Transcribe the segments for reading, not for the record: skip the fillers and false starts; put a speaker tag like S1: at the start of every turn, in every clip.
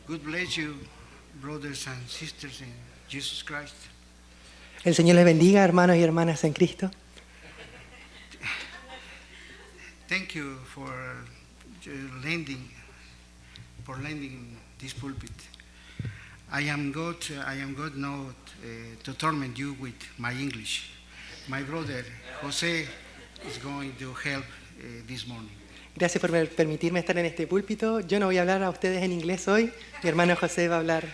S1: God bless you, brothers and sisters in Jesus Christ.
S2: El Señor les bendiga, hermanos y hermanas en Cristo.
S1: Thank you for lending this pulpit. I am God not to torment you with my English. My brother José is going to help this morning.
S2: Gracias por permitirme estar en este púlpito. Yo no voy a hablar a ustedes en inglés hoy. Mi hermano José va a hablar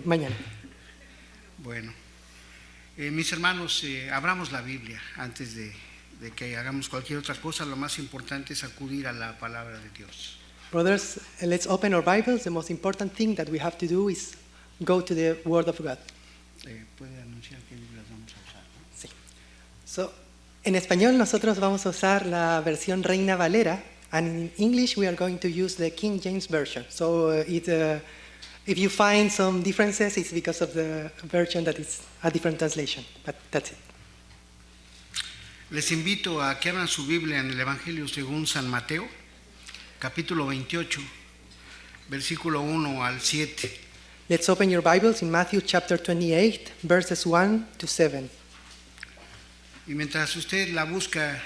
S2: mañana.
S1: Bueno, mis hermanos, abramos la Biblia antes de que hagamos cualquier otra cosa. Lo más importante es acudir a la palabra de Dios.
S2: Brothers, let's open our Bibles. The most important thing that we have to do is go to the Word of God.
S1: ¿Puede anunciar qué Biblias vamos a usar?
S2: Sí. So, en español nosotros vamos a usar la versión Reina Valera, and in English we are going to use the King James Version. So if you find some differences, it's because of the version that is a different translation. But that's it.
S1: Les invito a que abran su Biblia en el Evangelio según San Mateo, capítulo 28, versículo 1 al 7.
S2: Let's open your Bibles in Matthew chapter 28, verses 1 to 7.
S1: Y mientras usted la busca,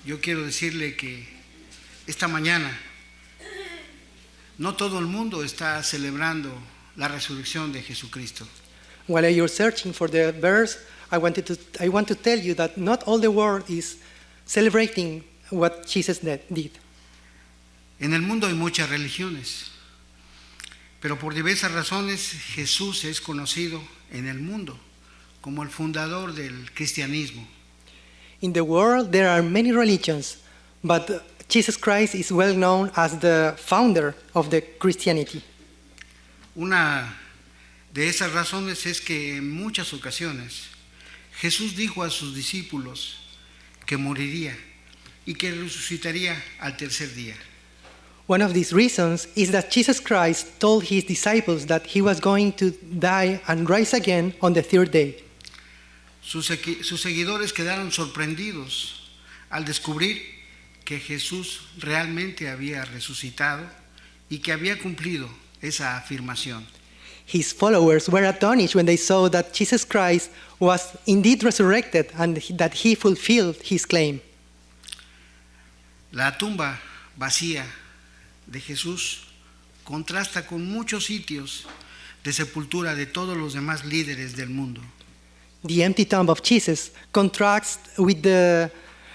S1: yo quiero decirle que esta mañana no todo el mundo está celebrando la resurrección de Jesucristo.
S2: While you're searching for the verse, I want to tell you that not all the world is celebrating what Jesus did.
S1: En el mundo hay muchas religiones, pero por diversas razones Jesús es conocido en el mundo como el fundador del cristianismo.
S2: In the world there are many religions, but Jesus Christ is well known as the founder of the Christianity.
S1: Una de esas razones es que en muchas ocasiones Jesús dijo a sus discípulos que moriría y que resucitaría al tercer día.
S2: One of these reasons is that Jesus Christ told his disciples that he was going to die and rise again on the third day.
S1: Sus seguidores quedaron sorprendidos al descubrir que Jesús realmente había resucitado y que había cumplido esa afirmación.
S2: His followers were astonished when they saw that Jesus Christ was indeed resurrected and that he fulfilled his claim.
S1: La tumba vacía de Jesús contrasta con muchos sitios de sepultura de todos los demás líderes del mundo.
S2: The empty tomb of Jesus contrasts with the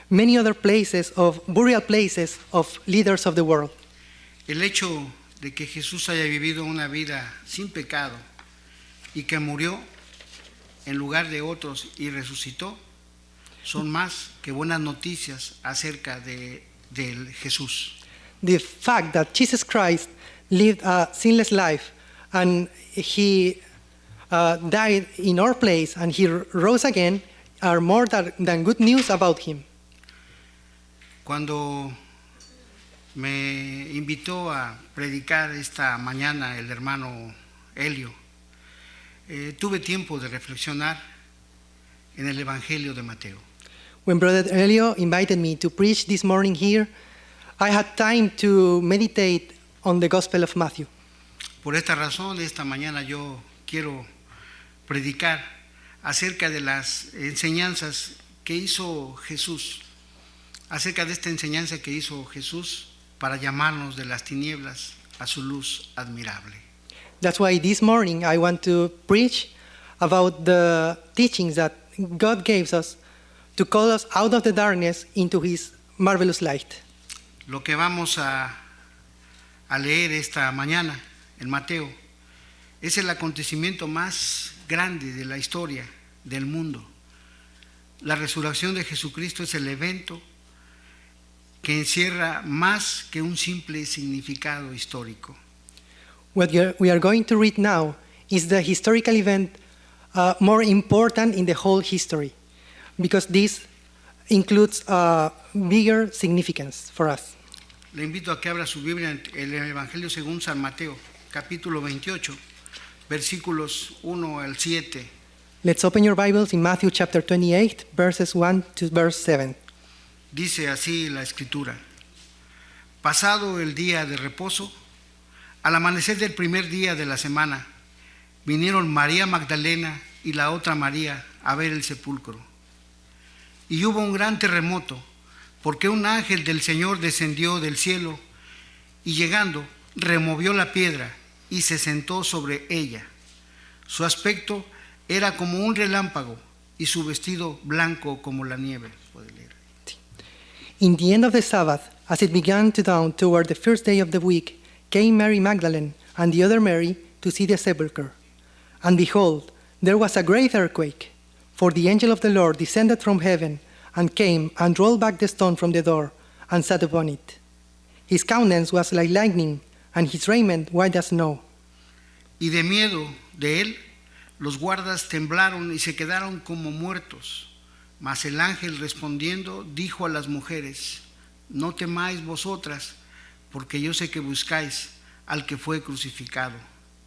S2: many other places of burial places of leaders of the world.
S1: El hecho de que Jesús haya vivido una vida sin pecado y que murió en lugar de otros y resucitó son más que buenas noticias acerca de Jesús.
S2: The fact that Jesus Christ lived a sinless life and he died in our place and he rose again are more than good news about him.
S1: Cuando me invitó a predicar esta mañana el hermano Helio, tuve tiempo de reflexionar en el Evangelio de Mateo.
S2: When Brother Elio invited me to preach this morning here, I had time to meditate on the Gospel of Matthew.
S1: Por esta razón, esta mañana yo quiero predicar acerca de las enseñanzas que hizo Jesús, acerca de esta enseñanza que hizo Jesús para llamarnos de las tinieblas a su luz admirable.
S2: That's why this morning I want to preach about the teachings that God gave us to call us out of the darkness into his marvelous light.
S1: Lo que vamos a leer esta mañana en Mateo es el acontecimiento más grande de la historia del mundo. La resurrección de Jesucristo es el evento que encierra más que un simple significado histórico.
S2: What we are going to read now is the historical event more important in the whole history, because this includes a bigger significance for us.
S1: Le invito a que abra su Biblia en el Evangelio según San Mateo, capítulo 28, versículos 1 al 7.
S2: Let's open your Bibles in Matthew chapter 28, verses 1 to verse 7.
S1: Dice así la Escritura: Pasado el día de reposo, Al amanecer del primer día de la semana, vinieron María Magdalena y la otra María a ver el sepulcro. Y hubo un gran terremoto, porque un ángel del Señor descendió del cielo y llegando, removió la piedra y se sentó sobre ella. Su aspecto era como un relámpago y su vestido blanco como la nieve. Puede leer.
S2: In the end of the Sabbath, as it began to dawn toward the first day of the week, came Mary Magdalene and the other Mary to see the sepulchre. And behold, there was a great earthquake, for the angel of the Lord descended from heaven and came and rolled back the stone from the door and sat upon it. His countenance was like lightning, and his raiment white as snow.
S1: Y de miedo de él, los guardas temblaron y se quedaron como muertos. Mas el ángel respondiendo dijo a las mujeres: no temáis vosotras, porque yo sé que buscáis al que fue crucificado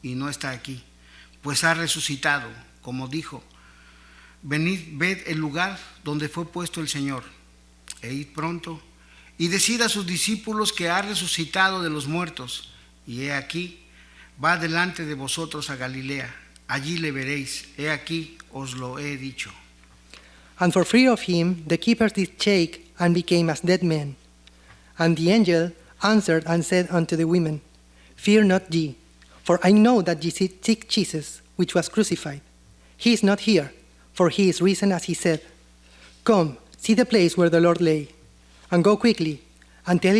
S1: y no está aquí, pues ha resucitado, como dijo. Venid, ved el lugar donde fue puesto el Señor, e id pronto, y decid a sus discípulos que ha resucitado de los muertos, y he aquí, va delante de vosotros a Galilea, allí le veréis, he aquí, os lo he dicho.
S2: And for fear of him, the keepers did shake and became as dead men. And the angel answered and said unto the women, fear not ye, for I know that ye seek Jesus, which was crucified. He is not here, for he is risen as he said. Come, see the place where the Lord lay, and go quickly, and tell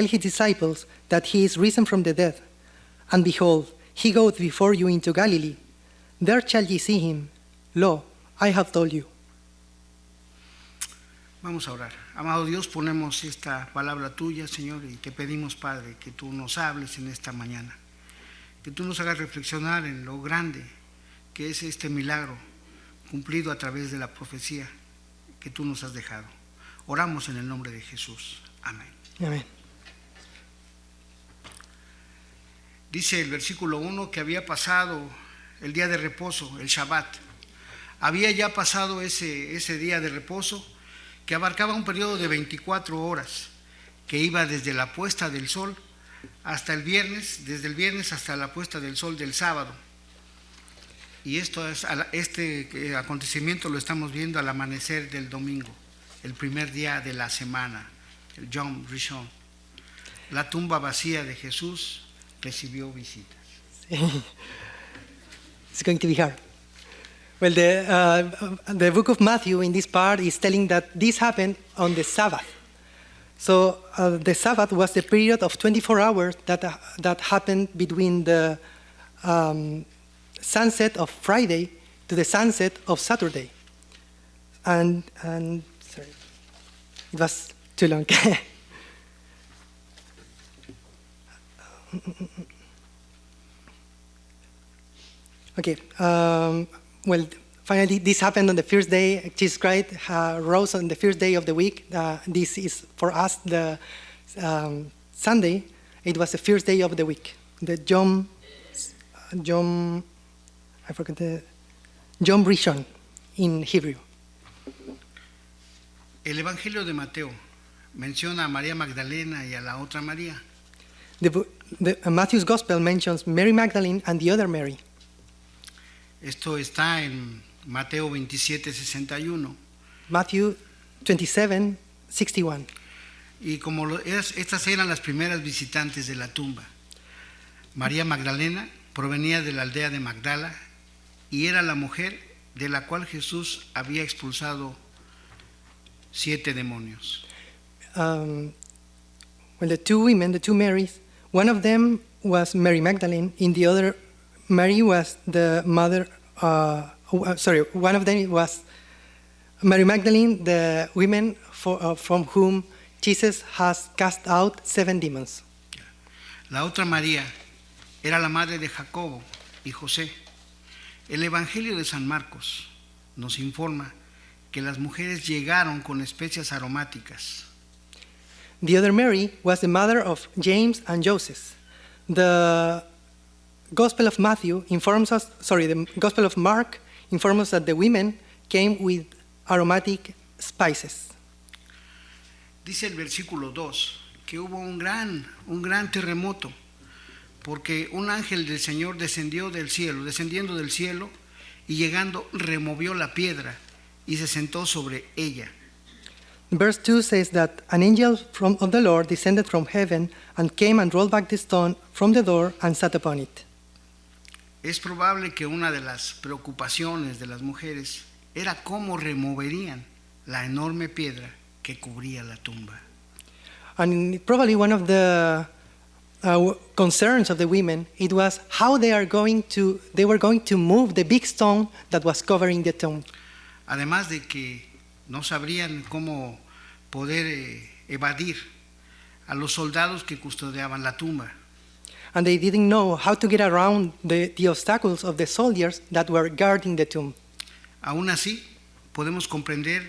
S2: his disciples that he is risen from the dead. And behold, he goeth before you into Galilee. There shall ye see him. Lo, I have told you.
S1: Vamos a orar. Amado Dios, ponemos esta palabra tuya, Señor, y te pedimos, Padre, que tú nos hables en esta mañana, que tú nos hagas reflexionar en lo grande que es este milagro cumplido a través de la profecía que tú nos has dejado. Oramos en el nombre de Jesús. Amén.
S2: Amen.
S1: Dice el versículo 1 que había pasado el día de reposo, el Shabbat. Había ya pasado ese día de reposo que abarcaba un periodo de 24 horas, que iba desde la puesta del sol hasta el viernes, desde el viernes hasta la puesta del sol del sábado. Y este acontecimiento lo estamos viendo al amanecer del domingo, el primer día de la semana, el Yom Rishon. La tumba vacía de Jesús recibió visitas.
S2: It's going to be hard. Well, the book of Matthew in this part is telling that this happened on the Sabbath. So the Sabbath was the period of 24 hours that happened between the sunset of Friday to the sunset of Saturday. And sorry, it was too long. Okay. Well, finally, this happened on the first day. Jesus Christ rose on the first day of the week. This is for us the Sunday. It was the first day of the week. The Yom Rishon in Hebrew.
S1: El Evangelio de Mateo menciona a María Magdalena y a la otra María.
S2: Matthew's Gospel mentions Mary Magdalene and the other Mary.
S1: Esto está en Mateo 27:61.
S2: Matthew 27:61.
S1: Y como estas eran las primeras visitantes de la tumba. María Magdalena provenía de la aldea de Magdala y era la mujer de la cual Jesús había expulsado 7 demonios.
S2: Well, the two women, the two Marys, one of them was Mary Magdalene, and the other Mary was the mother. One of them was Mary Magdalene, the women from whom Jesus has cast out 7 demons.
S1: La otra María era la madre de Jacobo y José. El Evangelio de San Marcos nos informa que las mujeres llegaron con especias aromáticas.
S2: The other Mary was the mother of James and Joseph. The Gospel of Matthew informs us, the Gospel of Mark informs us that the women came with aromatic spices.
S1: Dice el versículo 2 que hubo un gran terremoto, porque un ángel del Señor descendiendo del cielo, y llegando removió la piedra y se sentó sobre ella.
S2: Verse 2 says that an angel of the Lord descended from heaven and came and rolled back the stone from the door and sat upon it.
S1: Es probable que una de las preocupaciones de las mujeres era cómo removerían la enorme piedra que cubría la tumba.
S2: And probably one of the concerns of the women, it was how they were going to move the big stone that was covering the tomb.
S1: Además de que no sabrían cómo poder evadir a los soldados que custodiaban la tumba.
S2: And they didn't know how to get around the obstacles of the soldiers that were guarding the tomb.
S1: Aún así, podemos comprender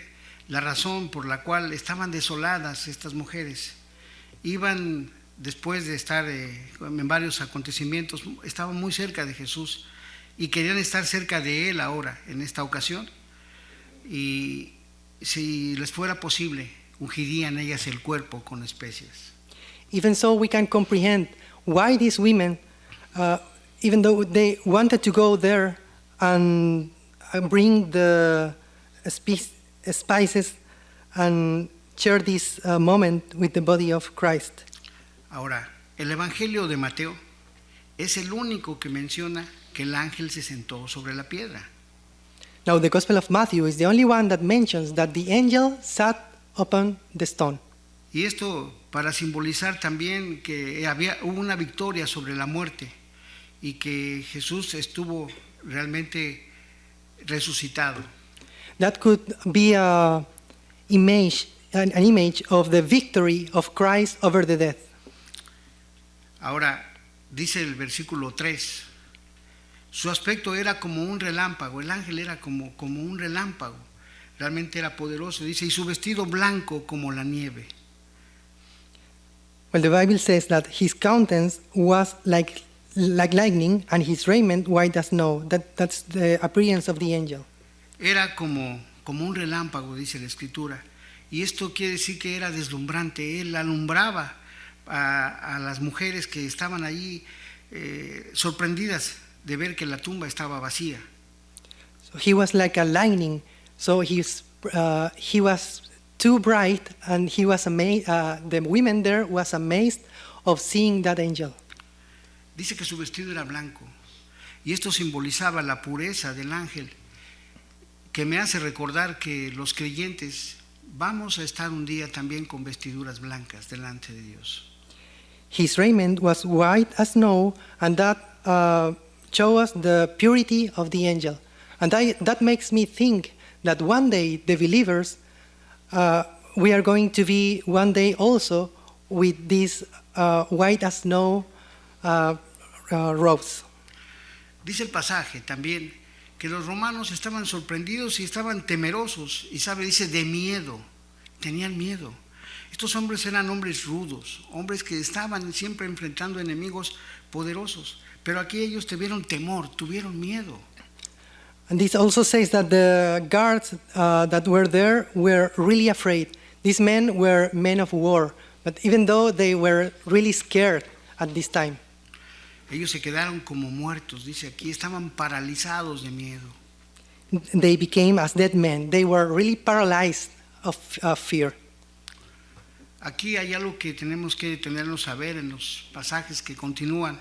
S1: la razón por la cual estaban desoladas estas mujeres. Iban, después de estar en varios acontecimientos, estaban muy cerca de Jesús y querían estar cerca de Él ahora, en esta ocasión. Y si les fuera posible, ungirían ellas el cuerpo con especias.
S2: Even so, we can comprehend why these women, even though they wanted to go there and bring the spices and share this moment with the body of Christ.
S1: Ahora, el Evangelio de Mateo es el único que menciona que el ángel se sentó sobre la piedra.
S2: Now, the Gospel of Matthew is the only one that mentions that the angel sat upon the stone.
S1: Y esto para simbolizar también que hubo una victoria sobre la muerte y que Jesús estuvo realmente resucitado.
S2: That could be an image of the victory of Christ over the death.
S1: Ahora, dice el versículo 3, su aspecto era como un relámpago, el ángel era como un relámpago, realmente era poderoso, dice, y su vestido blanco como la nieve.
S2: Well, the Bible says that his countenance was like lightning and his raiment white as snow. That's the appearance of the angel.
S1: Era como un relámpago, dice la Escritura, y esto quiere decir que era deslumbrante. Él alumbraba a las mujeres que estaban allí sorprendidas de ver que la tumba estaba vacía.
S2: So he was like a lightning. So he was too bright, and he was amazed. The women there was amazed of seeing that angel.
S1: Dice que su vestido era blanco, y esto simbolizaba la pureza del ángel, que me hace recordar que los creyentes vamos a estar un día también con vestiduras blancas delante de Dios.
S2: His raiment was white as snow, and that shows us the purity of the angel. And that makes me think that one day the believers, we are going to be one day also with these white as snow robes.
S1: Dice el pasaje también que los romanos estaban sorprendidos y estaban temerosos, y dice de miedo, tenían miedo. Estos hombres eran hombres rudos, hombres que estaban siempre enfrentando enemigos poderosos, pero aquí ellos tuvieron temor, tuvieron miedo.
S2: And this also says that the guards that were there were really afraid. These men were men of war, but even though they were really scared at this time.
S1: Ellos se quedaron como muertos, dice aquí, estaban paralizados de miedo.
S2: They became as dead men. They were really paralyzed of fear.
S1: Aquí hay algo que tenemos que detenernos a ver en los pasajes que continúan,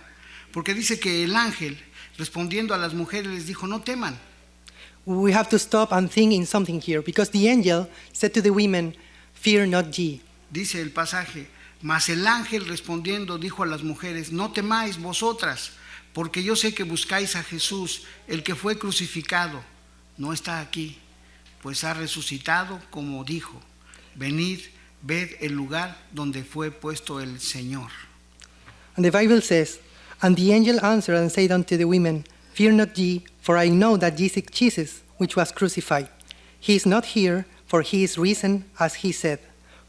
S1: porque dice que el ángel, respondiendo a las mujeres, les dijo, no teman.
S2: We have to stop and think in something here, because the angel said to the women, fear not ye.
S1: Dice el pasaje, mas el ángel respondiendo dijo a las mujeres, no temáis vosotras, porque yo sé que buscáis a Jesús, el que fue crucificado. No está aquí, pues ha resucitado como dijo. Venid, ved el lugar donde fue puesto el Señor.
S2: And the Bible says, and the angel answered and said unto the women, fear not ye, for I know that ye seek Jesus, which was crucified. He is not here, for he is risen, as he said.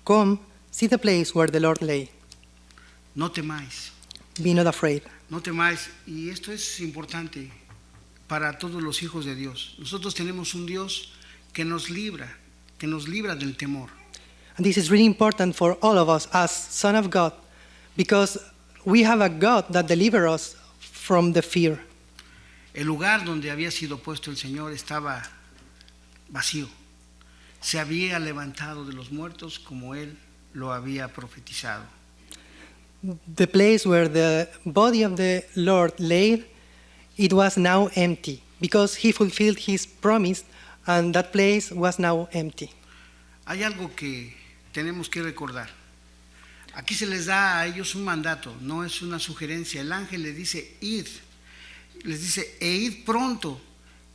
S2: Come, see the place where the Lord lay.
S1: No temáis.
S2: Be not afraid.
S1: No temáis. Y esto es importante para todos los hijos de Dios. Nosotros tenemos un Dios que nos libra del temor.
S2: And this is really important for all of us as Son of God, because we have a God that delivers us from the fear.
S1: El lugar donde había sido puesto el Señor estaba vacío. Se había levantado de los muertos como Él lo había profetizado.
S2: The place where the body of the Lord lay, it was now empty because he fulfilled his promise and that place was now empty.
S1: Hay algo que tenemos que recordar. Aquí se les da a ellos un mandato, no es una sugerencia. El ángel les dice, id. Les dice, id pronto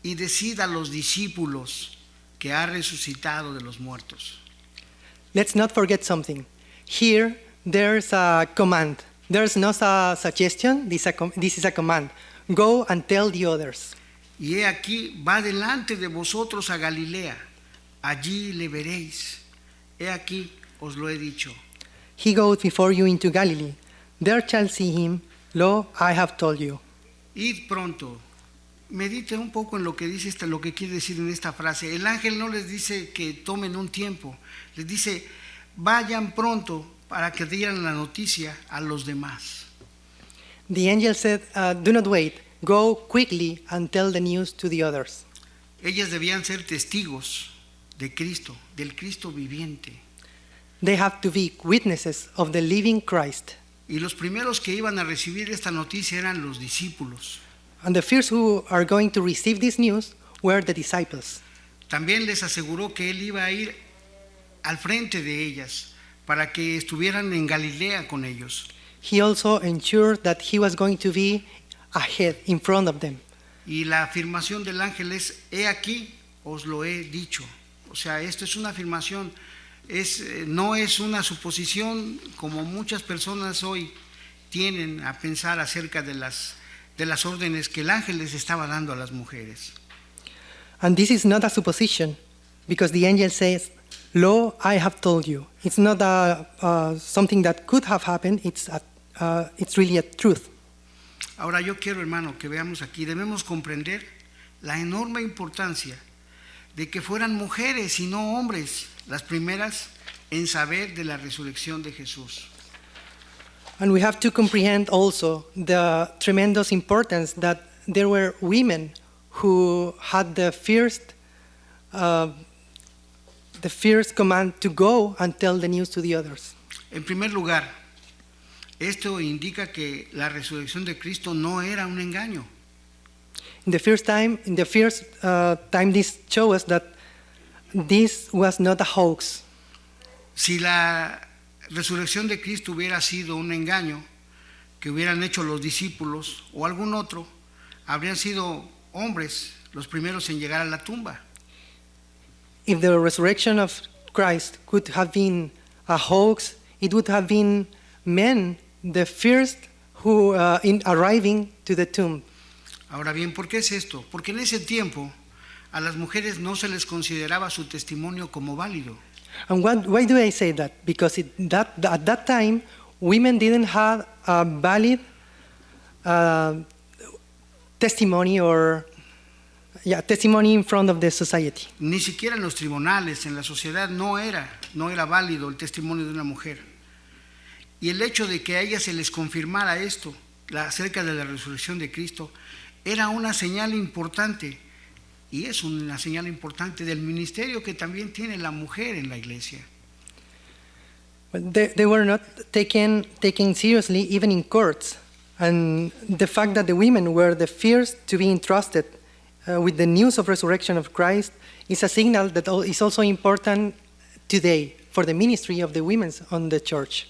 S1: y decid a los discípulos que ha resucitado de los muertos.
S2: Let's not forget something. Here, there's a command. There's not a suggestion, this is a command. Go and tell the others.
S1: Y he aquí, va delante de vosotros a Galilea, allí le veréis. He aquí, os lo he dicho.
S2: He goes before you into Galilee. There shall see him. Lo, I have told you.
S1: Id pronto. Medite un poco en lo que dice lo que quiere decir en esta frase. El ángel no les dice que tomen un tiempo, les dice vayan pronto para que dieran la noticia a los demás.
S2: The angel said, do not wait. Go quickly and tell the news to the others.
S1: Ellas debían ser testigos de Cristo, del Cristo viviente.
S2: They have to be witnesses of the living Christ.
S1: Y los primeros que iban a recibir esta noticia eran los discípulos.
S2: And the first who are going to receive this news were the disciples.
S1: También les aseguró que él iba a ir al frente de ellas para que estuvieran en Galilea con ellos.
S2: He also ensured that he was going to be ahead, in front of them.
S1: Y la afirmación del ángel es, he aquí, os lo he dicho. O sea, esto es una afirmación, no es una suposición como muchas personas hoy tienen a pensar acerca de las órdenes que el ángel les estaba dando a las mujeres.
S2: And this is not a supposition, because the angel says, lo, I have told you. It's not something that could have happened, it's really a truth.
S1: Ahora yo quiero, hermano, que veamos aquí, debemos comprender la enorme importancia de que fueran mujeres y no hombres las primeras en saber de la resurrección de Jesús.
S2: And we have to comprehend also the tremendous importance that there were women who had the first command to go and tell the news to the others.
S1: En primer lugar, esto indica que la resurrección de Cristo no era un engaño.
S2: In the first time, this shows us that this was not a hoax.
S1: Si la resurrección de Cristo hubiera sido un engaño que hubieran hecho los discípulos o algún otro, habrían sido hombres los primeros en llegar a la tumba.
S2: If the resurrection of Christ could have been a hoax, it would have been men the first who in arriving to the tomb.
S1: Ahora bien, ¿por qué es esto? Porque en ese tiempo a las mujeres no se les consideraba su testimonio como válido.
S2: And why do I say that? Because at that time, women didn't have a valid testimony testimony in front of the society.
S1: Ni siquiera en los tribunales, en la sociedad, no era válido el testimonio de una mujer. Y el hecho de que a ellas se les confirmara esto, acerca de la resurrección de Cristo, era una señal importante, y es una señal importante del ministerio que también tiene la mujer en la iglesia.
S2: But they were not taken seriously even in courts. And the fact that the women were the first to be entrusted with the news of resurrection of Christ is a signal that is also important today for the ministry of the women on the church.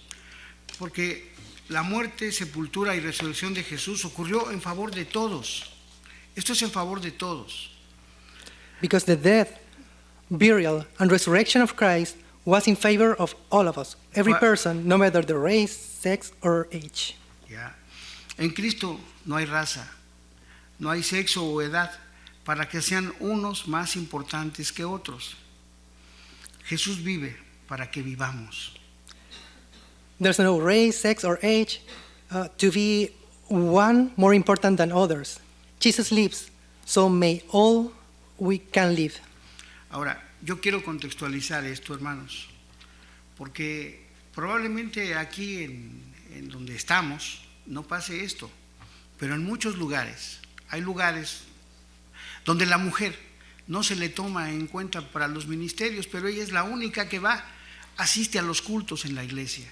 S1: Porque la muerte, sepultura y resurrección de Jesús ocurrió en favor de todos. Esto es en favor de todos.
S2: Because the death, burial, and resurrection of Christ was in favor of all of us, every person, no matter the race, sex, or age.
S1: Ya. En Cristo no hay raza, no hay sexo o edad para que sean unos más importantes que otros. Jesús vive para que vivamos.
S2: There's no race, sex, or age to be one more important than others. Jesus lives, so may all we can live.
S1: Ahora, yo quiero contextualizar esto, hermanos, porque probablemente aquí en donde estamos, no pase esto. Pero en muchos lugares, hay lugares donde la mujer no se le toma en cuenta para los ministerios, pero ella es la única que asiste a los cultos en la iglesia.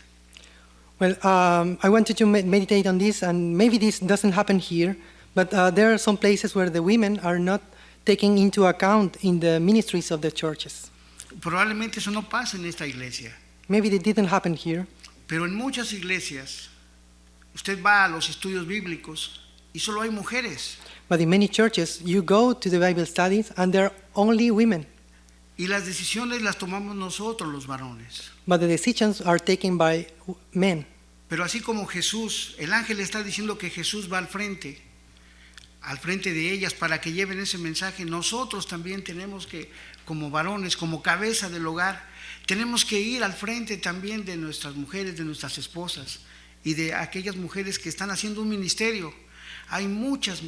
S2: Well, I wanted to meditate on this, and maybe this doesn't happen here, but there are some places where the women are not taken into account in the ministries of the churches.
S1: Probablemente eso no pasa en esta iglesia,
S2: Maybe it didn't happen here,
S1: pero en muchas iglesias usted va a los estudios bíblicos y solo hay mujeres.
S2: but in many churches, you go to the Bible studies, and there are only women.
S1: Y las decisiones las tomamos nosotros los varones.
S2: But the decisions are taken by men.
S1: Pero así como Jesús, el ángel está diciendo que Jesús va al frente de ellas para que lleven ese mensaje, nosotros también tenemos que, como varones, como cabeza del hogar, tenemos que ir al frente también de nuestras mujeres, de nuestras esposas y de aquellas mujeres que están haciendo un ministerio. Hay muchas,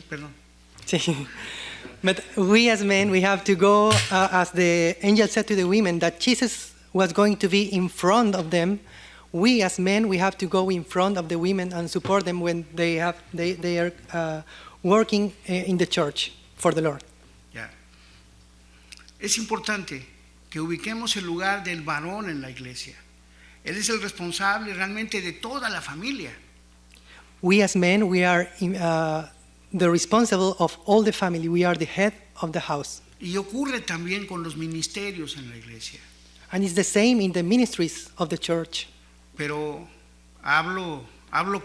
S2: But we as men, we have to go, as the angel said to the women, that Jesus was going to be in front of them. We as men, we have to go in front of the women and support them when they are working in the church for the Lord.
S1: Ya. Es importante que ubiquemos el lugar del varón en la iglesia. Él es el responsable realmente de toda la familia.
S2: We as men, we are the responsible of all the family. We are the head of the house.
S1: Y ocurre también con los ministerios en la iglesia.
S2: And it's the same in the ministries of the church.
S1: Pero hablo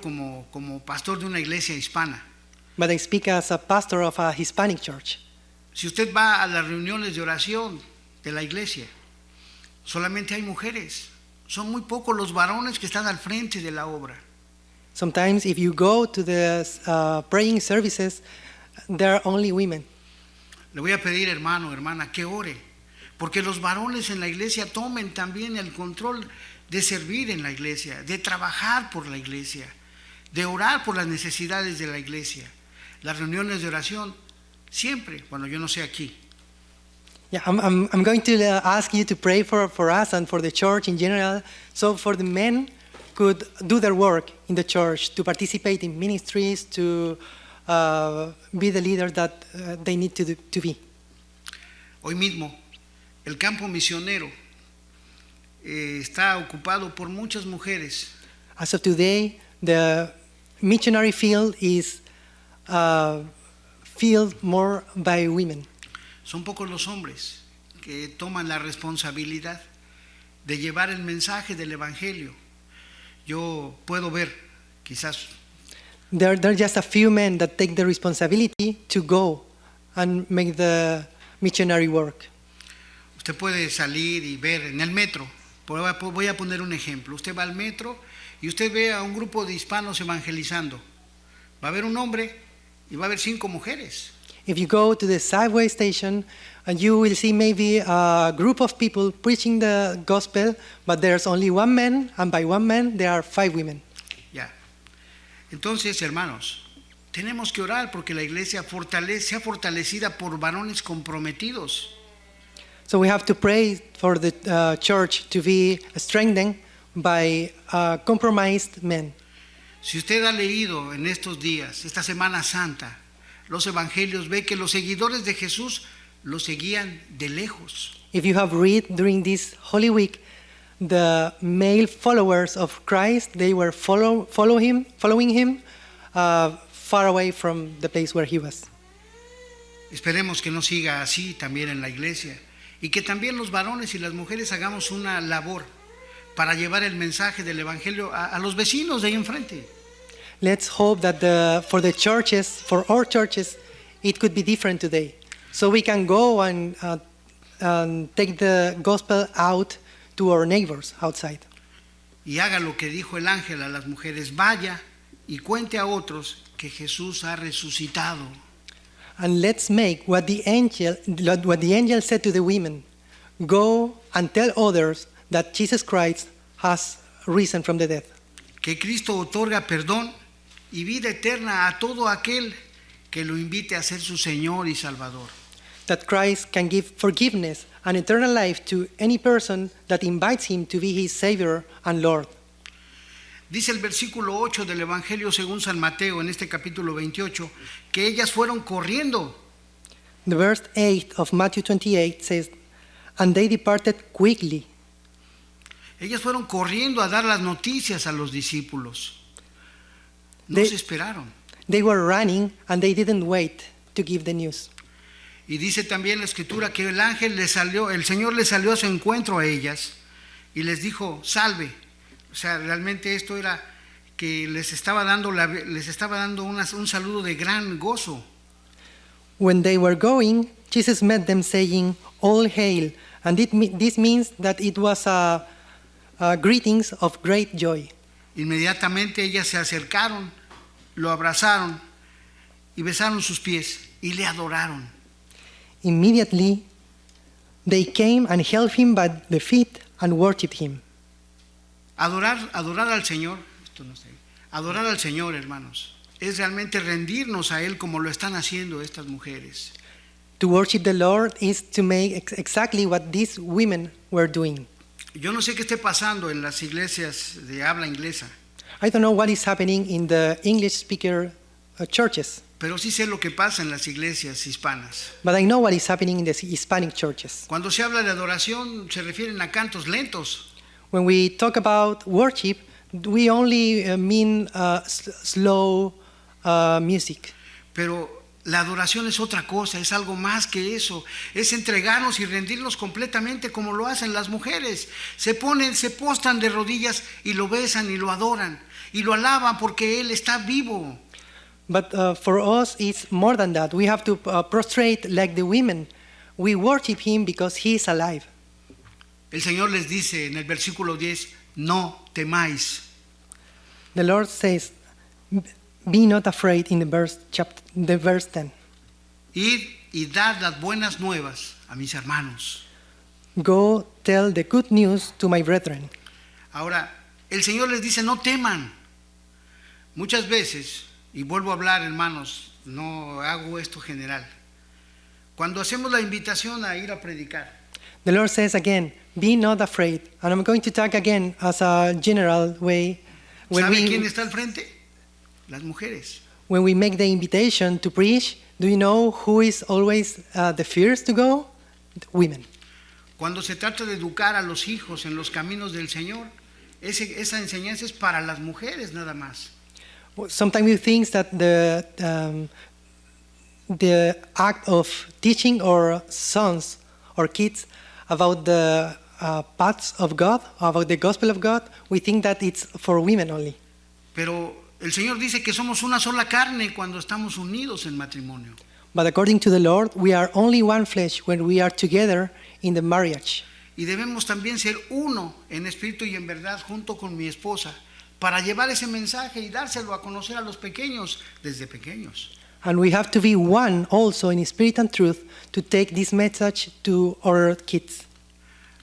S1: como pastor de una iglesia hispana.
S2: But I speak as a pastor of a Hispanic church.
S1: Si usted va a las reuniones de oración de la iglesia, solamente hay mujeres. Son muy pocos los varones que están al frente de la obra.
S2: Sometimes if you go to the praying services, there are only women.
S1: Le voy a pedir, hermano, hermana, que ore, porque los varones en la iglesia tomen también el control de servir en la iglesia, de trabajar por la iglesia, de orar por las necesidades de la iglesia. Las reuniones de oración, siempre, cuando yo no sé aquí.
S2: Yeah, I'm going to ask you to pray for us and for the church in general, so for the men could do their work in the church, to participate in ministries, to be the leaders that they need to be.
S1: Hoy mismo, el campo misionero está ocupado por muchas mujeres.
S2: As of today, the missionary field is filled more by women.
S1: Son pocos los hombres que toman la responsabilidad de llevar el mensaje del evangelio. Yo puedo ver, quizás,
S2: There are just a few men that take the responsibility to go and make the missionary work.
S1: usted puede salir y ver en el metro. Voy a poner un ejemplo. Usted va al metro y usted ve a un grupo de hispanos evangelizando. Va a haber un hombre y va a haber 5 mujeres.
S2: If you go to the subway station, and you will see maybe a group of people preaching the gospel, but there's only one man, and by one man there are 5 women.
S1: Ya. Entonces, hermanos, tenemos que orar porque la iglesia sea fortalecida por varones comprometidos.
S2: So we have to pray for the church to be strengthened by compromised men.
S1: Si usted ha leído en estos días, esta Semana Santa, los evangelios, ve que los seguidores de Jesús los seguían de lejos.
S2: If you have read during this Holy Week, the male followers of Christ, they were following him far away from the place where he was.
S1: Esperemos que no siga así también en la iglesia y que también los varones y las mujeres hagamos una labor para llevar el mensaje del evangelio a los vecinos de ahí enfrente.
S2: Let's hope that for our churches, it could be different today. So we can go and take the gospel out to our neighbors outside.
S1: Y haga lo que dijo el ángel a las mujeres, vaya y cuente a otros que Jesús ha resucitado.
S2: And let's make what the angel said to the women. Go and tell others that Jesus Christ has risen from the dead.
S1: Que Cristo otorga perdón y vida eterna a todo aquel que lo invite a ser su Señor y Salvador.
S2: That Christ can give forgiveness and eternal life to any person that invites him to be his Savior and Lord.
S1: Dice el versículo 8 del Evangelio según San Mateo, en este capítulo 28, que ellas fueron corriendo.
S2: The verse 8 of Matthew 28 says, "And they departed quickly."
S1: Ellas fueron corriendo a dar las noticias a los discípulos. No
S2: They-
S1: se esperaron.
S2: They were running and they didn't wait to give the news.
S1: Y dice también la Escritura que el Señor les salió a su encuentro a ellas y les dijo, salve. O sea, realmente esto era que les estaba dando un saludo de gran gozo.
S2: When they were going, Jesus met them saying, "All hail." And this means that it was a greetings of great joy.
S1: Inmediatamente ellas se acercaron, lo abrazaron y besaron sus pies y le adoraron.
S2: Immediately, they came and held him by the feet and worshipped him.
S1: Adorar al Señor, adorar al Señor, hermanos, es realmente rendirnos a Él como lo están haciendo estas mujeres.
S2: To worship the Lord is to make exactly what these women were doing.
S1: Yo no sé qué esté pasando en las iglesias de habla inglesa,
S2: I don't know what is happening in the English speaker churches,
S1: pero sí sé lo que pasa en las iglesias hispanas.
S2: but I know what is happening in the Hispanic churches.
S1: Cuando se habla de adoración se refieren a cantos lentos,
S2: When we talk about worship, we only mean slow music.
S1: pero la adoración es otra cosa, es algo más que eso, es entregarnos y rendirnos completamente como lo hacen las mujeres. Se postran de rodillas y lo besan y lo adoran y lo alaban porque Él está vivo.
S2: But for us, it's more than that. We have to prostrate like the women. We worship him because he is alive.
S1: El Señor les dice en el versículo 10, no temáis.
S2: The Lord says, "Be not afraid," in the verse 10.
S1: Id y dad las buenas nuevas a mis hermanos.
S2: Go tell the good news to my brethren.
S1: Ahora, el Señor les dice, no teman. Muchas veces, y vuelvo a hablar, hermanos, no hago esto general. Cuando hacemos la invitación a ir a predicar,
S2: The Lord says again, "Be not afraid." And I'm going to talk again as a general way.
S1: ¿sabe quién está al frente? Las mujeres.
S2: When we make the invitation to preach, do you know who is always the first to go? Women.
S1: Cuando se trata de educar a los hijos en los caminos del Señor, esa enseñanza es para las mujeres nada más.
S2: Sometimes we think that the act of teaching our sons or kids about the paths of God, about the gospel of God, we think that it's for women only.
S1: Pero el Señor dice que somos una sola carne cuando estamos unidos en matrimonio.
S2: But according to the Lord, we are only one flesh when we are together in the marriage.
S1: Y debemos también ser uno en espíritu y en verdad junto con mi esposa para llevar ese mensaje y dárselo a conocer a los pequeños desde pequeños.
S2: And we have to be one also in spirit and truth to take this message to our kids.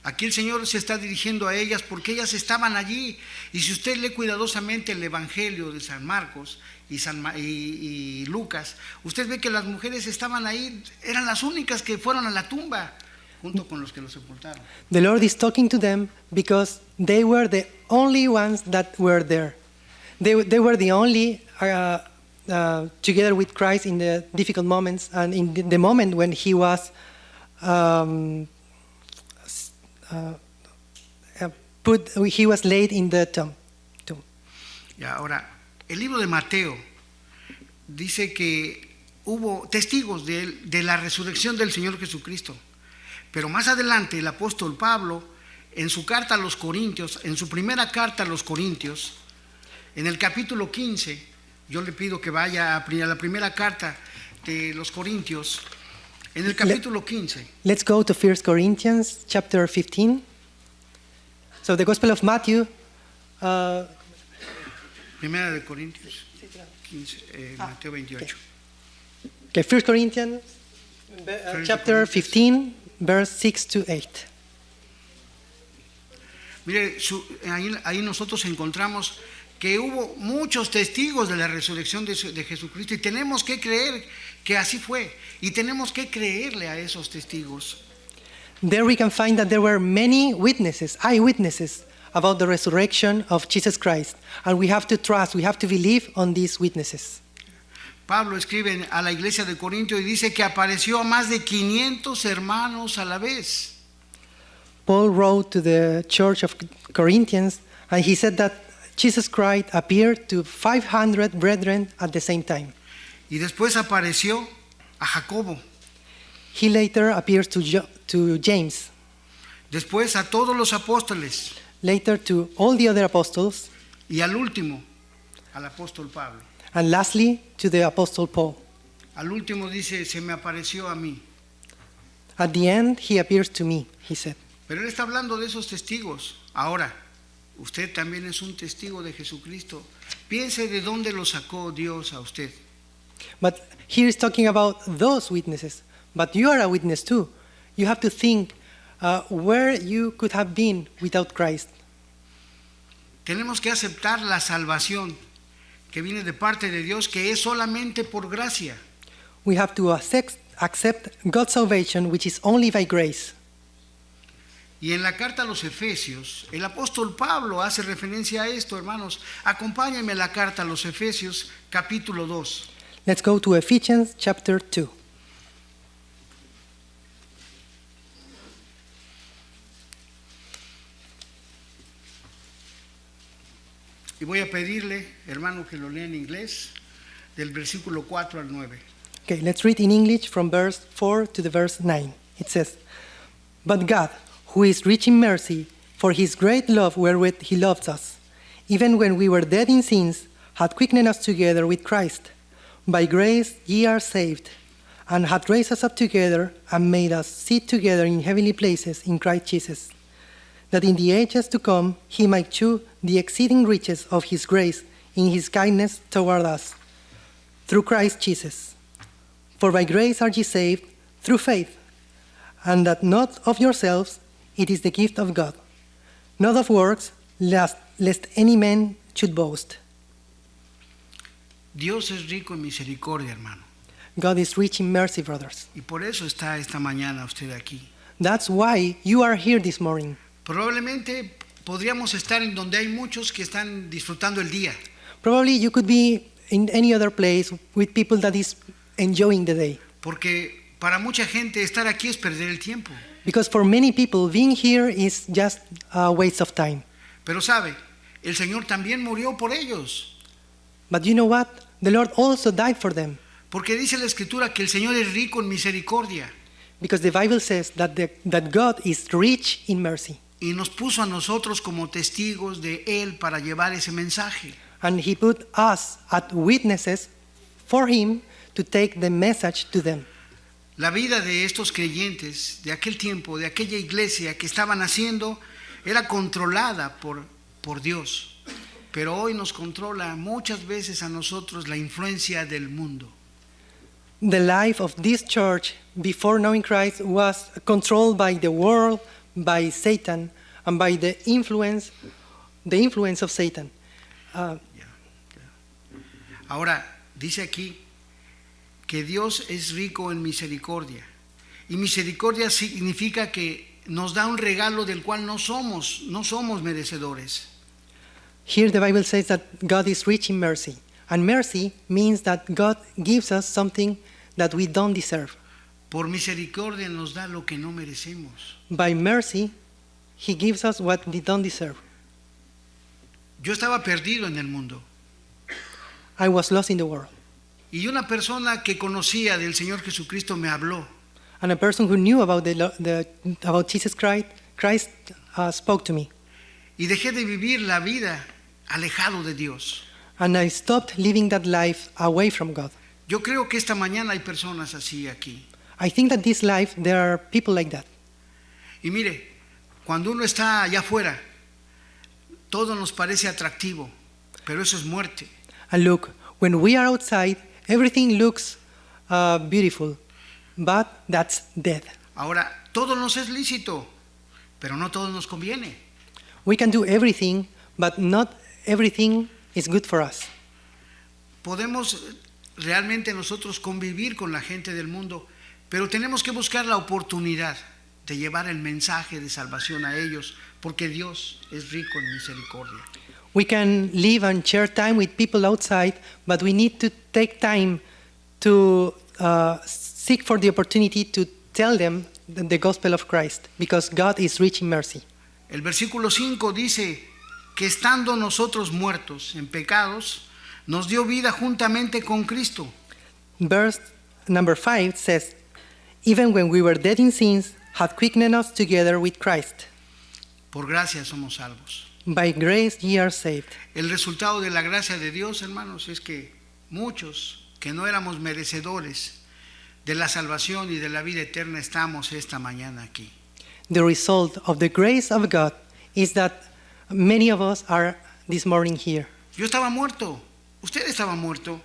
S1: Aquí el Señor se está dirigiendo a ellas porque ellas estaban allí. Y si usted lee cuidadosamente el Evangelio de San Marcos y Lucas, usted ve que las mujeres estaban ahí, eran las únicas que fueron a la tumba junto con los que los sepultaron.
S2: The Lord is talking to them because they were the only ones that were there. They were the only together with Christ in the difficult moments and in the moment when he was he was laid in the tomb.
S1: Y ahora, el libro de Mateo dice que hubo testigos de la resurrección del Señor Jesucristo. Pero más adelante el apóstol Pablo, en su carta a los Corintios, en su primera carta a los Corintios, en el capítulo 15, yo le pido que vaya a la primera carta de los Corintios, en el capítulo 15.
S2: Let's go to 1 Corinthians chapter 15. So the Gospel of Matthew.
S1: Primera de Corintios 15, Mateo 28.
S2: Okay, 1 Corinthians chapter 15, verse 6 to 8.
S1: Mire, ahí nosotros encontramos que hubo muchos testigos de la resurrección de Jesucristo y tenemos que creer que así fue y tenemos que creerle a esos testigos.
S2: There we can find that there were many witnesses, eyewitnesses about the resurrection of Jesus Christ. And we have to trust, we have to believe on these witnesses.
S1: Pablo escribe a la iglesia de Corinto y dice que apareció a más de 500 hermanos a la vez.
S2: Paul wrote to the church of Corinthians, and he said that Jesus Christ appeared to 500 brethren at the same time.
S1: Y después apareció a Jacobo.
S2: He later appears to James,
S1: Después a todos los apóstoles.
S2: later to all the other apostles,
S1: Y al último, al apóstol Pablo.
S2: and lastly to the apostle Paul.
S1: Al último dice, se me apareció a mí.
S2: At the end, he appears to me, he said.
S1: Pero él está hablando de esos testigos. Ahora, usted también es un testigo de Jesucristo. Piense de dónde lo sacó Dios a usted.
S2: But here is talking about those witnesses. But you are a witness too. You have to think where you could have been without Christ.
S1: Tenemos que aceptar la salvación que viene de parte de Dios, que es solamente por gracia.
S2: We have to accept God's salvation, which is only by grace.
S1: Y en la carta a los Efesios, el apóstol Pablo hace referencia a esto, hermanos. Acompáñenme a la carta a los Efesios, capítulo 2.
S2: Let's go to Ephesians chapter 2.
S1: Y voy a pedirle, hermano, que lo lea en inglés, del versículo 4 al 9.
S2: Okay, let's read in English from verse 4 to the verse 9. It says, "But God, who is rich in mercy, for his great love wherewith he loved us, even when we were dead in sins, hath quickened us together with Christ. By grace ye are saved, and hath raised us up together, and made us sit together in heavenly places in Christ Jesus, that in the ages to come he might shew the exceeding riches of his grace in his kindness toward us, through Christ Jesus. For by grace are ye saved, through faith, and that not of yourselves, it is the gift of God, not of works, lest any man should boast."
S1: Dios es rico en misericordia, hermano.
S2: God is rich in mercy, brothers.
S1: Y por eso está esta mañana usted aquí.
S2: That's why you are here this morning.
S1: Probablemente podríamos estar en donde hay muchos que están disfrutando el día.
S2: Probably you could be in any other place with people that is enjoying the day.
S1: Porque para mucha gente estar aquí es perder el tiempo.
S2: Because for many people, being here is just a waste of time.
S1: Pero sabe, el Señor también murió por ellos.
S2: But you know what? The Lord also died for them.
S1: Porque dice la Escritura que el Señor es rico en misericordia.
S2: Because the Bible says that God is rich in mercy.
S1: Y nos puso a nosotros como testigos de Él para llevar ese mensaje.
S2: And he put us as witnesses for him to take the message to them.
S1: La vida de estos creyentes de aquel tiempo, de aquella iglesia que estaban haciendo, era controlada por Dios. Pero hoy nos controla muchas veces a nosotros la influencia del mundo.
S2: The life of this church before knowing Christ was controlled by the world, by Satan, and by the influence of Satan.
S1: Ahora, dice aquí que Dios es rico en misericordia. Y misericordia significa que nos da un regalo del cual no somos merecedores.
S2: Here the Bible says that God is rich in mercy. And mercy means that God gives us something that we don't deserve.
S1: Por misericordia nos da lo que no merecemos.
S2: By mercy, he gives us what we don't deserve.
S1: Yo estaba perdido en el mundo.
S2: I was lost in the world.
S1: Y una persona que conocía del Señor Jesucristo me habló.
S2: And a person who knew about about Jesus Christ spoke to me.
S1: Y dejé de vivir la vida alejado de Dios.
S2: And I stopped living that life away from God.
S1: Yo creo que esta mañana hay personas así aquí.
S2: I think that this life, there are people like that.
S1: Y mire, cuando uno está allá afuera, todo nos parece atractivo, pero eso es muerte.
S2: And look, when we are outside, everything looks beautiful, but that's dead.
S1: Ahora, todo nos es lícito, pero no todo nos conviene.
S2: We can do everything, but not everything is good for us.
S1: Podemos realmente nosotros convivir con la gente del mundo, pero tenemos que buscar la oportunidad de llevar el mensaje de salvación a ellos, porque Dios es rico en misericordia.
S2: We can live and share time with people outside, but we need to take time to seek for the opportunity to tell them the gospel of Christ, because God is rich in mercy.
S1: El versículo 5 dice que estando nosotros muertos en pecados, nos dio vida juntamente con Cristo.
S2: Verse number 5 says, even when we were dead in sins, hath quickened us together with Christ.
S1: Por gracia somos salvos.
S2: By grace ye are saved.
S1: El resultado de la gracia de Dios, hermanos, es que muchos que no éramos merecedores de la salvación y de la vida eterna estamos esta mañana aquí.
S2: The result of the grace of God is that many of us are this morning here.
S1: Yo estaba muerto, usted estaba muerto.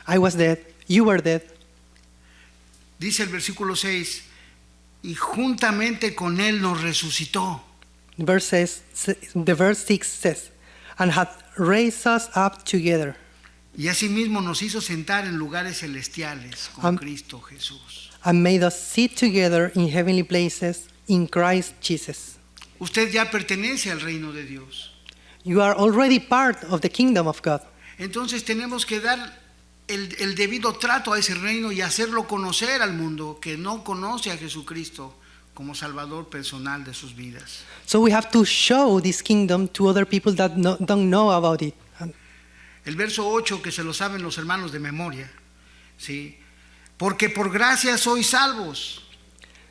S2: I was dead, you were dead.
S1: Dice el versículo 6, y juntamente con Él nos resucitó.
S2: The verse 6 says, and hath raised us up together.
S1: Y asimismo nos hizo sentar en lugares celestiales con Cristo Jesús.
S2: And made us sit together in heavenly places in Christ Jesus.
S1: Usted ya pertenece al reino de Dios.
S2: You are already part of the kingdom of God.
S1: Entonces tenemos que dar el debido trato a ese reino y hacerlo conocer al mundo que no conoce a Jesucristo como Salvador personal de sus vidas.
S2: So we have to show this kingdom to other people that don't know about it.
S1: El verso 8, que se lo saben los hermanos de memoria, ¿sí? Porque por gracia sois salvos.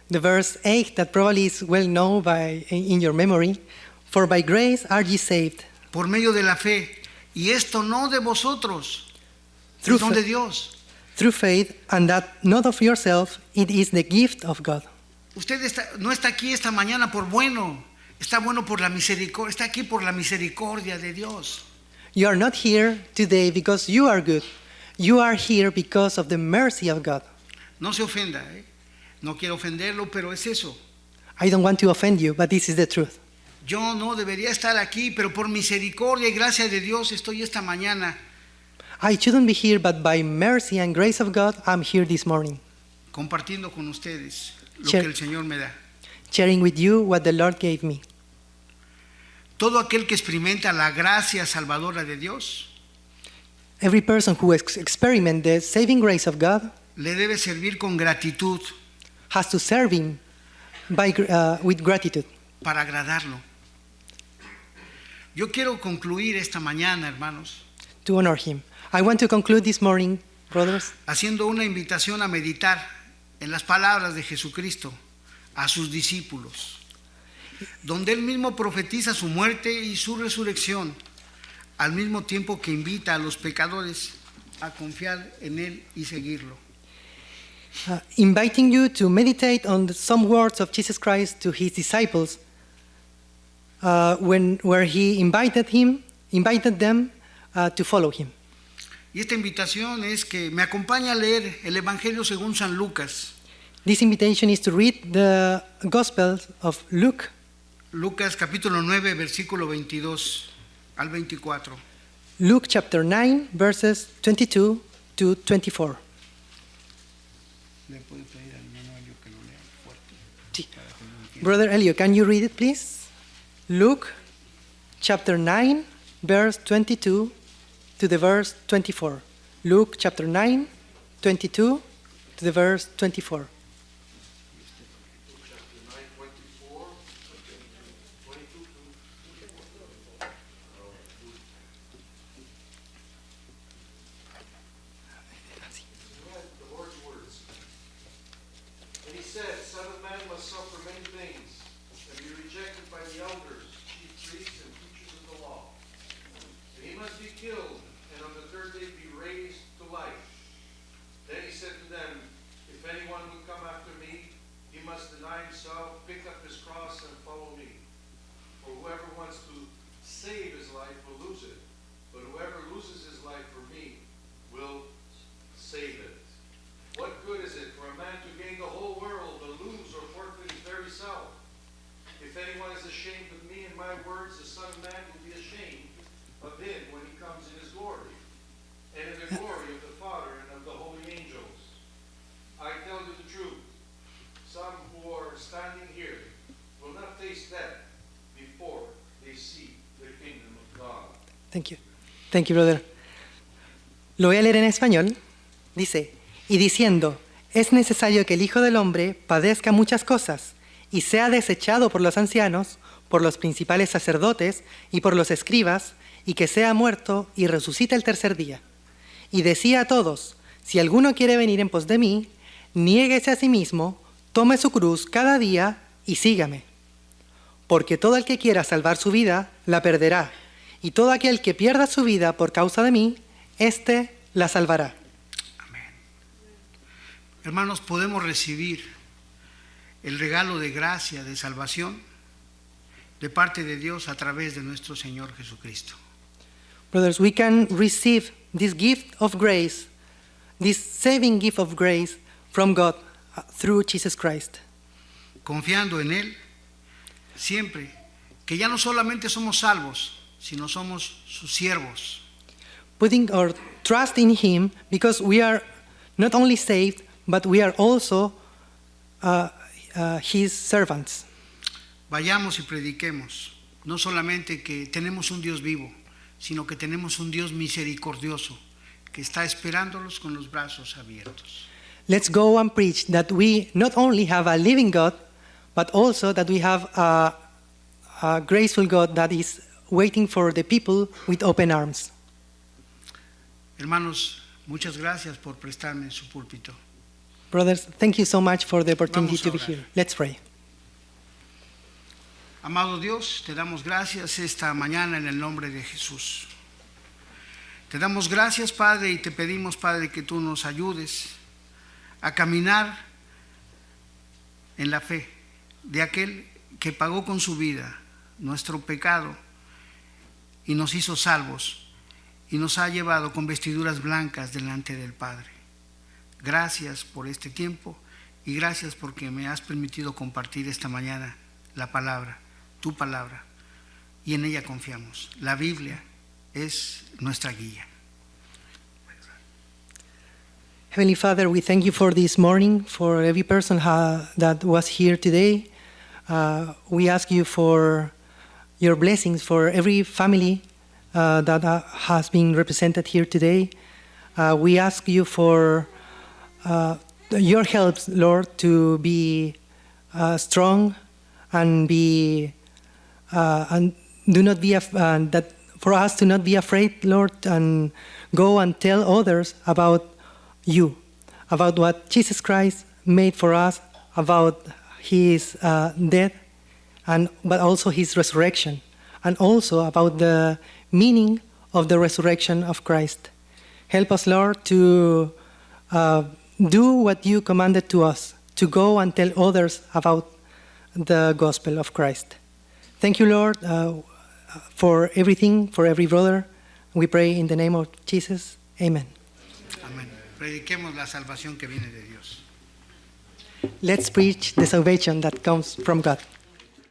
S2: The verse 8 that probably is well known in your memory, for by grace are ye saved.
S1: Por medio de la fe, y esto no de vosotros, es don de Dios.
S2: Through faith, and that not of yourself, it is the gift of God.
S1: Usted no está aquí esta mañana por bueno, está bueno por la misericordia, está aquí por la misericordia de Dios.
S2: You are not here today because you are good. You are here because of the mercy of God.
S1: No se ofenda, ¿eh? No quiero ofenderlo, pero es eso.
S2: I don't want to offend you, but this is the truth.
S1: Yo no debería estar aquí, pero por misericordia y gracia de Dios estoy esta mañana.
S2: I shouldn't be here, but by mercy and grace of God, I'm here this morning.
S1: Compartiendo con ustedes lo
S2: Sure.
S1: que el Señor me da.
S2: Sharing with you what the Lord gave me.
S1: Todo aquel que experimenta la gracia salvadora de Dios
S2: Every person who experiments the saving grace of God
S1: le debe servir con gratitud
S2: has to serve Him with gratitude.
S1: para agradarlo. Yo quiero concluir esta mañana, hermanos,
S2: To honor Him. I want to conclude this morning, brothers,
S1: haciendo una invitación a meditar en las palabras de Jesucristo a sus discípulos, donde Él mismo profetiza su muerte y su resurrección, al mismo tiempo que invita a los pecadores a confiar en Él y seguirlo.
S2: inviting you to meditate on some words of Jesus Christ to His disciples, where He invited them to follow Him.
S1: Y esta invitación es que me acompañe a leer el Evangelio según San Lucas.
S2: This invitation is to read the Gospel of Luke,
S1: Lucas capítulo 9, versículo 22 al 24.
S2: Luke chapter 9, verses 22 to 24.
S1: ¿Le puedo pedir al hermano Elio que lo lea fuerte?
S2: Sí. Brother Elio, can you read it, please? Luke chapter 9, verse 22 to the verse 24. Luke chapter 9, 22 to the verse 24.
S3: Said, Son of Man must suffer many things, and be rejected by the elders, chief priests, and teachers of the law. And he must be killed, and on the third day be raised to life. Then he said to them, if anyone would come
S2: Thank you. Thank you, brother. Lo voy a leer en español. Dice, y diciendo, es necesario que el Hijo del Hombre padezca muchas cosas y sea desechado por los ancianos, por los principales sacerdotes y por los escribas, y que sea muerto y resucite el tercer día. Y decía a todos, si alguno quiere venir en pos de mí, niéguese a sí mismo, tome su cruz cada día y sígame. Porque todo el que quiera salvar su vida, la perderá, y todo aquel que pierda su vida por causa de mí, éste la salvará.
S1: Amén. Hermanos, podemos recibir el regalo de gracia, de salvación, de parte de Dios a través de nuestro Señor Jesucristo.
S2: Brothers, we can receive this gift of grace, this saving gift of grace from God through Jesus Christ.
S1: Confiando en Él, siempre, que ya no solamente somos salvos, sino somos sus siervos.
S2: Putting our trust in Him because we are not only saved, but we are also His servants.
S1: Vayamos y prediquemos, no solamente que tenemos un Dios vivo, sino que tenemos un Dios misericordioso que está esperándolos con los brazos abiertos.
S2: Let's go and preach that we not only have a living God, but also that we have a graceful God that is waiting for the people with open arms.
S1: Hermanos, muchas gracias por prestarme su púlpito.
S2: Brothers, thank you so much for the opportunity
S1: Vamos a
S2: to be
S1: orar.
S2: here. Let's pray.
S1: Amado Dios, te damos gracias esta mañana en el nombre de Jesús. Te damos gracias, Padre, y te pedimos, Padre, que tú nos ayudes a caminar en la fe de aquel que pagó con su vida nuestro pecado y nos hizo salvos y nos ha llevado con vestiduras blancas delante del Padre. Gracias por este tiempo y gracias porque me has permitido compartir esta mañana la palabra, tu palabra, y en ella confiamos. La Biblia es nuestra guía.
S2: Heavenly Father, we thank you for this morning, for every person that was here today. We ask you for your blessings for every family that has been represented here today. We ask you for your help, Lord, to be strong and be and do not be that for us to not be afraid, Lord, and go and tell others about you, about what Jesus Christ made for us, about his death, but also his resurrection, and also about the meaning of the resurrection of Christ. Help us, Lord, to do what you commanded to us, to go and tell others about the gospel of Christ. Thank you, Lord, for everything, for every brother. We pray in the name of Jesus. Amen.
S1: Amén. Prediquemos la salvación que viene de Dios.
S2: Let's preach the salvation that comes from God.